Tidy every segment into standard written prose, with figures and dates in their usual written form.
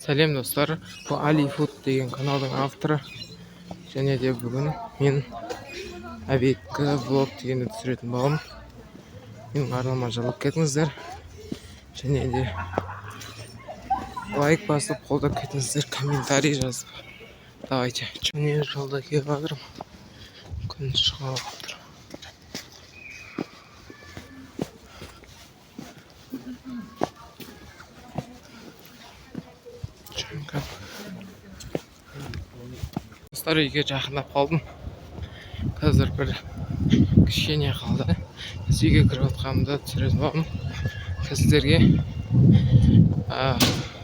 Сәлем достар, бұл Али Фуд деген каналдың авторы. Және де бүгін мен әбеткі влог дегенді түсіретін болам. Менің арнама жалып кетіңіздер. Және де лайк басып, қолдап кетіңіздер, комментарий жазып. Давайте. Және жолда келіп жатырмын. Күн шыға жатыр. Достар, үйге жақындап қалдым. Қазір бір кішкене қалды. Үйге кіріп отқанымда түсіретін боламын сіздерге.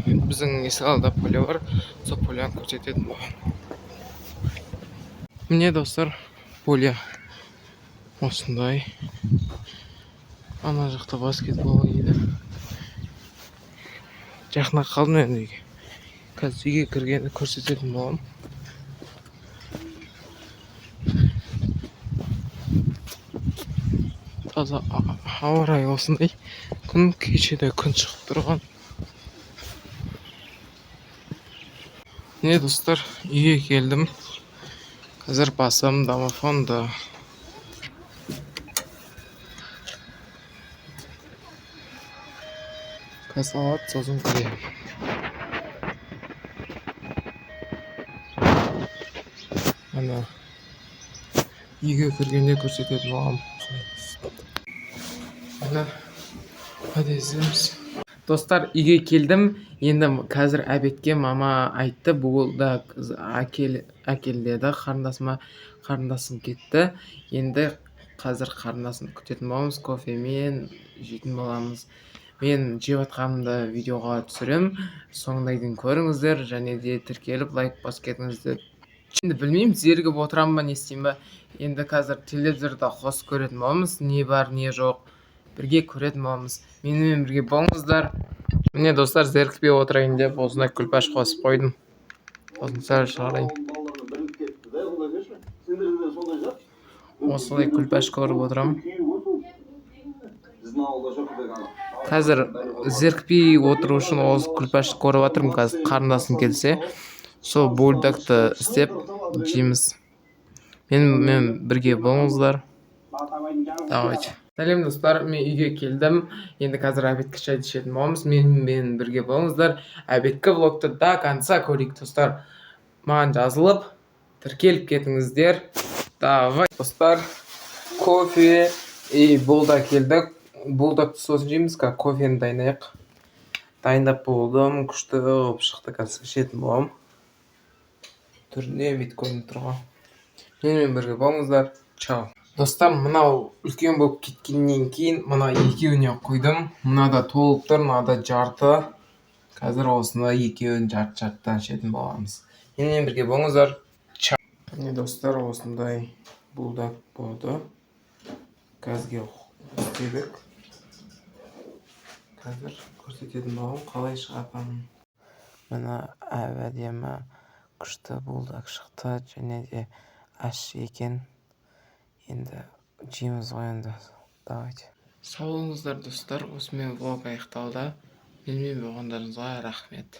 Біздің есік алдыда поля бар, сол поляны көрсететін боламын. Міне достар, поля осындай. Ана жақта баскетбол ойнайды. Жақындап қалдым енді үйге. Қазір үйге кіргенді көрсететін боламын. Таза ауа райы осындай. Күн кешеде күн шығып тұрған. Не достар, үйге келдім. Қазір басым домофонды. Қазір сосын көремін. Ана үйге кіргенде көрсететін боламын. Ана подъездеміз. Достар, үйге келдім. Енді қазір әбетке мама айтты, болды әкел деді. Қарындасым кетті. Енді қазір қарындасын күтетін боламыз. Кофемен жейтін боламыз. Мен жеп жатқанымды видеоға түсірем. Соңына дейін көріңіздер. Және де тіркеліп лайк басып кетіңіздер. Енді білмеймін, зерігіп отырамын ба, не істеймін ба. Енді қазір телевизорда қосып көретін боламыз. Не бар, не жоқ. Бірге көретін боламыз. Менімен бірге болыңыздар. Міне достар, зерікпей отырайын деп осындай күлпаш қосып қойдым. Сосын сәл шығарайын. Осылай күлпаш көріп отырамын. Қазір зерікпей отыру үшін осы күлпашты көріп жатырмын. Қазір қарындасым келсе, сол бульдогты істеп жейміз. Менімен бірге болыңыздар. Давайте. Сәлем достар, мен үйге келдім. Енді қазір әбеткі шай ішетін боламыз. Менімен бірге болыңыздар. Әбеткі влогты до конца көрейік достар. Маған жазылып, тіркеліп кетіңіздер. Давай достар, кофе и булдак келдік. Булдакты сосын жейміз, кофені дайынайық. Дайындап болдым, күшті болып шықты, қазір ішетін боламын. Түріне бет көрініп тұрған. Менімен бірге болыңыздар. Чао. Достар, мынау үлкен болып кеткеннен кейін мына екеуіне қойдым. Мына да толып тұр, мына да жарты. Қазір осыны екеуін жарты-жартыдан ішетін боламыз. Менімен бірге болыңыздар. Чао. Міне достар, осындай булдак болды. Газге істедік. Қазір көрсететін боламын, қалай шығатынын. Мына әдемі күшті булдак шықты, және де аш екен. Енді жейміз ғой енді. Давайте. Сау болыңыздар достар, осымен влог аяқталды. Менімен болғандарыңызға рахмет.